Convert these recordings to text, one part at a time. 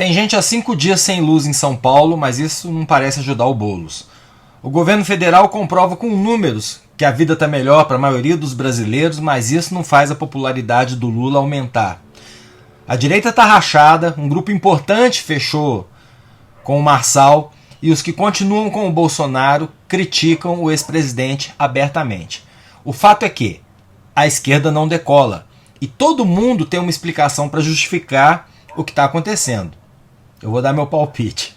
Tem gente há 5 dias sem luz em São Paulo, mas isso não parece ajudar o Boulos. O governo federal comprova com números que a vida está melhor para a maioria dos brasileiros, mas isso não faz a popularidade do Lula aumentar. A direita está rachada, um grupo importante fechou com o Marçal e os que continuam com o Bolsonaro criticam o ex-presidente abertamente. O fato é que a esquerda não decola e todo mundo tem uma explicação para justificar o que está acontecendo. Eu vou dar meu palpite.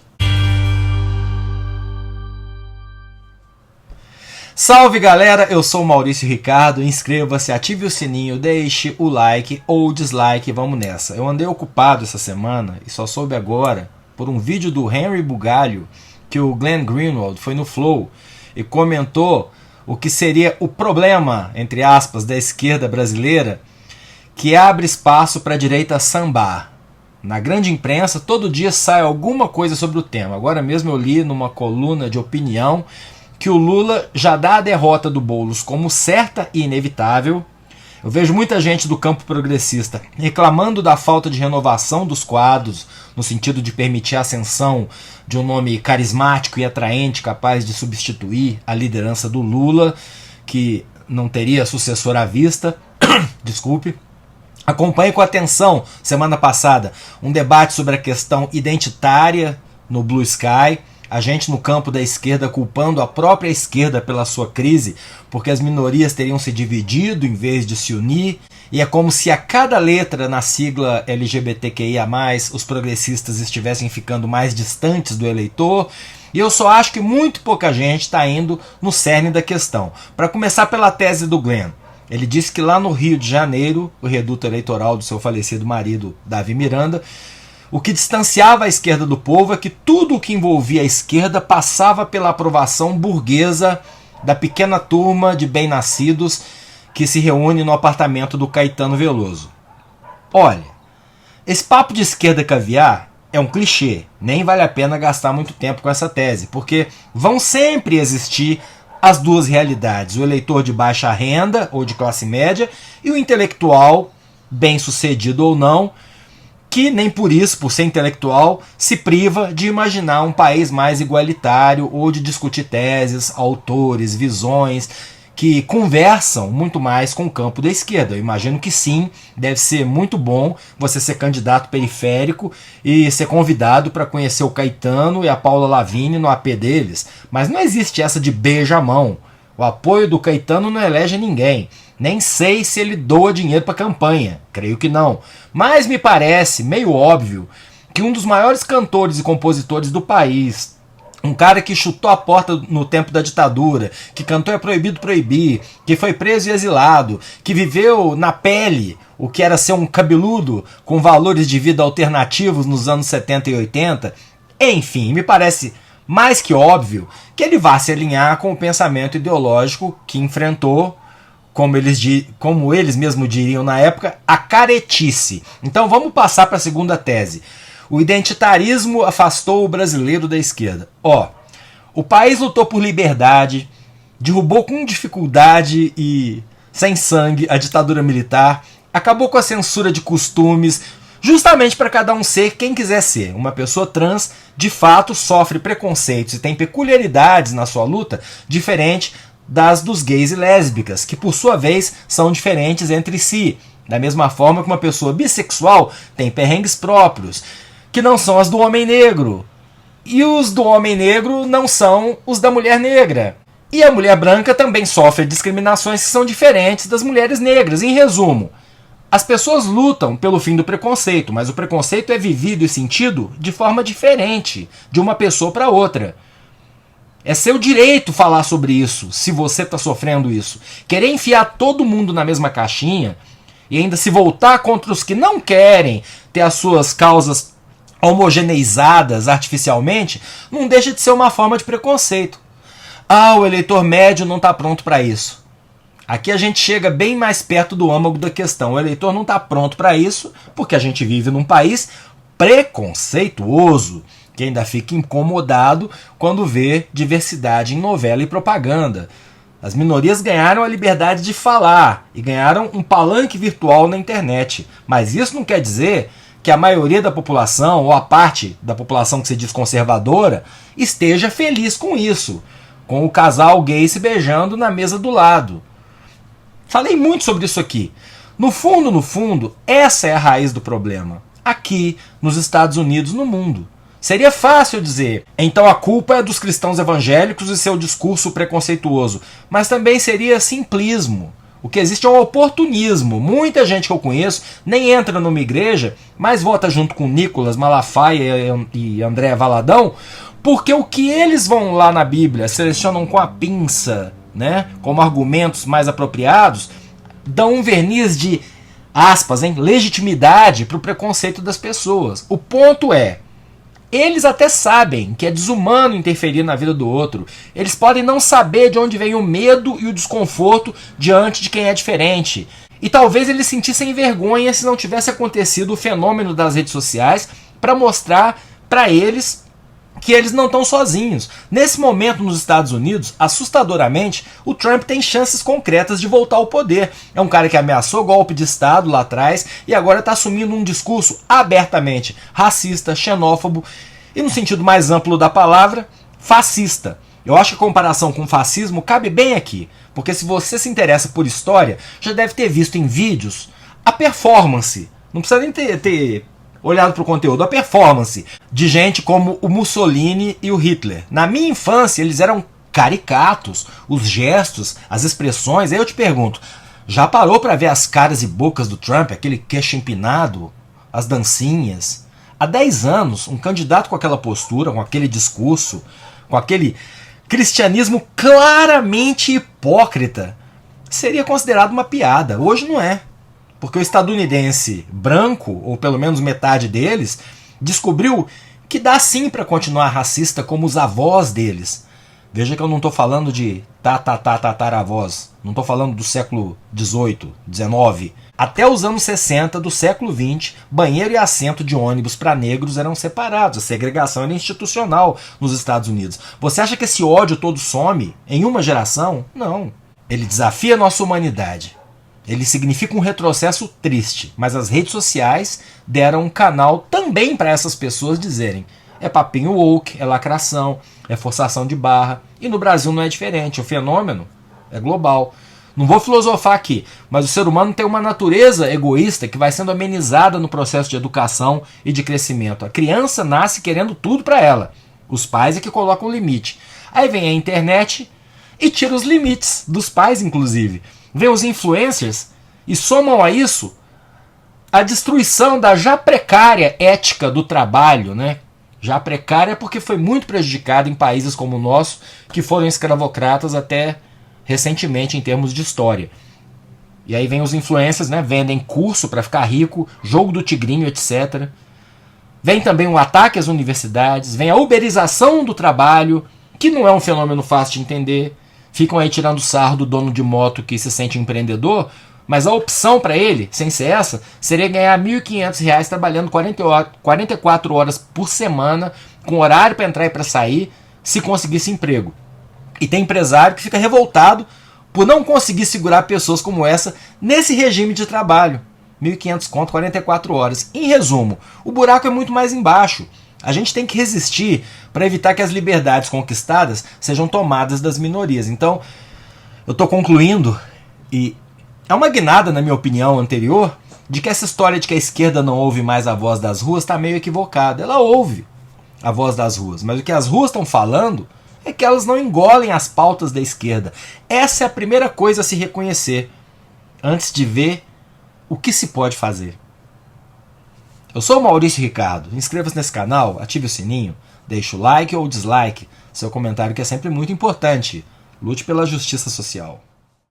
Salve galera, eu sou o Maurício Ricardo, inscreva-se, ative o sininho, deixe o like ou dislike, vamos nessa. Eu andei ocupado essa semana e só soube agora por um vídeo do Henry Bugalho que o Glenn Greenwald foi no Flow e comentou o que seria o problema, entre aspas, da esquerda brasileira, que abre espaço para a direita sambar. Na grande imprensa, todo dia sai alguma coisa sobre o tema. Agora mesmo eu li numa coluna de opinião que o Lula já dá a derrota do Boulos como certa e inevitável. Eu vejo muita gente do campo progressista reclamando da falta de renovação dos quadros, no sentido de permitir a ascensão de um nome carismático e atraente capaz de substituir a liderança do Lula, que não teria sucessor à vista. Desculpe. Acompanhei com atenção, semana passada, um debate sobre a questão identitária no Blue Sky. A gente no campo da esquerda culpando a própria esquerda pela sua crise, porque as minorias teriam se dividido em vez de se unir, e é como se a cada letra na sigla LGBTQIA+, os progressistas estivessem ficando mais distantes do eleitor, e eu só acho que muito pouca gente está indo no cerne da questão. Para começar pela tese do Glenn, ele disse que lá no Rio de Janeiro, o reduto eleitoral do seu falecido marido Davi Miranda, o que distanciava a esquerda do povo é que tudo o que envolvia a esquerda passava pela aprovação burguesa da pequena turma de bem-nascidos que se reúne no apartamento do Caetano Veloso. Olha, esse papo de esquerda caviar é um clichê, nem vale a pena gastar muito tempo com essa tese, porque vão sempre existir as duas realidades, o eleitor de baixa renda ou de classe média e o intelectual, bem-sucedido ou não, que nem por isso, por ser intelectual, se priva de imaginar um país mais igualitário ou de discutir teses, autores, visões que conversam muito mais com o campo da esquerda. Eu imagino que sim, deve ser muito bom você ser candidato periférico e ser convidado para conhecer o Caetano e a Paula Lavigne no AP deles, mas não existe essa de beija-mão. O apoio do Caetano não elege ninguém. Nem sei se ele doa dinheiro para a campanha, creio que não. Mas me parece meio óbvio que um dos maiores cantores e compositores do país, um cara que chutou a porta no tempo da ditadura, que cantou É Proibido Proibir, que foi preso e exilado, que viveu na pele o que era ser um cabeludo com valores de vida alternativos nos anos 70 e 80, enfim, me parece mais que óbvio que ele vá se alinhar com o pensamento ideológico que enfrentou, como eles mesmos diriam na época, a caretice. Então vamos passar para a segunda tese. O identitarismo afastou o brasileiro da esquerda. O país lutou por liberdade, derrubou com dificuldade e sem sangue a ditadura militar, acabou com a censura de costumes, justamente para cada um ser quem quiser ser. Uma pessoa trans, de fato, sofre preconceitos e tem peculiaridades na sua luta diferente das dos gays e lésbicas, que por sua vez são diferentes entre si. Da mesma forma que uma pessoa bissexual tem perrengues próprios, que não são as do homem negro. E os do homem negro não são os da mulher negra. E a mulher branca também sofre discriminações que são diferentes das mulheres negras. Em resumo, as pessoas lutam pelo fim do preconceito, mas o preconceito é vivido e sentido de forma diferente, de uma pessoa para outra. É seu direito falar sobre isso, se você está sofrendo isso. Querer enfiar todo mundo na mesma caixinha e ainda se voltar contra os que não querem ter as suas causas homogeneizadas artificialmente, não deixa de ser uma forma de preconceito. O eleitor médio não está pronto para isso. Aqui a gente chega bem mais perto do âmago da questão. O eleitor não está pronto para isso porque a gente vive num país preconceituoso, que ainda fica incomodado quando vê diversidade em novela e propaganda. As minorias ganharam a liberdade de falar e ganharam um palanque virtual na internet. Mas isso não quer dizer que a maioria da população, ou a parte da população que se diz conservadora, esteja feliz com isso, com o casal gay se beijando na mesa do lado. Falei muito sobre isso aqui. No fundo, essa é a raiz do problema. Aqui, nos Estados Unidos, no mundo. Seria fácil dizer, então a culpa é dos cristãos evangélicos e seu discurso preconceituoso, mas também seria simplismo. O que existe é um oportunismo. Muita gente que eu conheço nem entra numa igreja, mas vota junto com Nicolas Malafaia e André Valadão, porque o que eles vão lá na Bíblia, selecionam com a pinça, né, como argumentos mais apropriados, dão um verniz de, aspas, legitimidade para o preconceito das pessoas. O ponto é, eles até sabem que é desumano interferir na vida do outro. Eles podem não saber de onde vem o medo e o desconforto diante de quem é diferente. E talvez eles sentissem vergonha se não tivesse acontecido o fenômeno das redes sociais para mostrar para eles que eles não estão sozinhos. Nesse momento nos Estados Unidos, assustadoramente, o Trump tem chances concretas de voltar ao poder. É um cara que ameaçou golpe de Estado lá atrás e agora está assumindo um discurso abertamente racista, xenófobo e, no sentido mais amplo da palavra, fascista. Eu acho que a comparação com o fascismo cabe bem aqui, porque se você se interessa por história, já deve ter visto em vídeos a performance, não precisa nem ter olhado para o conteúdo, a performance de gente como o Mussolini e o Hitler. Na minha infância, eles eram caricatos, os gestos, as expressões. Aí eu te pergunto, já parou para ver as caras e bocas do Trump, aquele queixo empinado, as dancinhas? Há 10 anos, um candidato com aquela postura, com aquele discurso, com aquele cristianismo claramente hipócrita, seria considerado uma piada. Hoje não é. Porque o estadunidense branco, ou pelo menos metade deles, descobriu que dá sim para continuar racista como os avós deles. Veja que eu não estou falando de tataravós, não estou falando do século XVIII, XIX. Até os anos 60 do século XX, banheiro e assento de ônibus para negros eram separados. A segregação era institucional nos Estados Unidos. Você acha que esse ódio todo some em uma geração? Não. Ele desafia a nossa humanidade. Ele significa um retrocesso triste, mas as redes sociais deram um canal também para essas pessoas dizerem: é papinho woke, é lacração, é forçação de barra. E no Brasil não é diferente, o fenômeno é global. Não vou filosofar aqui, mas o ser humano tem uma natureza egoísta que vai sendo amenizada no processo de educação e de crescimento. A criança nasce querendo tudo para ela. Os pais é que colocam o limite. Aí vem a internet e tira os limites, dos pais inclusive. Vêm os influencers e somam a isso a destruição da já precária ética do trabalho, né? Já precária porque foi muito prejudicada em países como o nosso, que foram escravocratas até recentemente em termos de história. E aí vem os influencers, né? Vendem curso para ficar rico, jogo do tigrinho, etc. Vem também o ataque às universidades, vem a uberização do trabalho, que não é um fenômeno fácil de entender. Ficam aí tirando sarro do dono de moto que se sente empreendedor, mas a opção para ele, sem ser essa, seria ganhar R$ 1.500 trabalhando 44 horas por semana, com horário para entrar e para sair, se conseguisse emprego. E tem empresário que fica revoltado por não conseguir segurar pessoas como essa nesse regime de trabalho. R$ 1.500 conto, 44 horas. Em resumo, o buraco é muito mais embaixo. A gente tem que resistir para evitar que as liberdades conquistadas sejam tomadas das minorias. Então, eu estou concluindo, e é uma guinada, na minha opinião anterior, de que essa história de que a esquerda não ouve mais a voz das ruas está meio equivocada. Ela ouve a voz das ruas, mas o que as ruas estão falando é que elas não engolem as pautas da esquerda. Essa é a primeira coisa a se reconhecer, antes de ver o que se pode fazer. Eu sou o Maurício Ricardo, inscreva-se nesse canal, ative o sininho, deixe o like ou dislike, seu comentário que é sempre muito importante. Lute pela justiça social.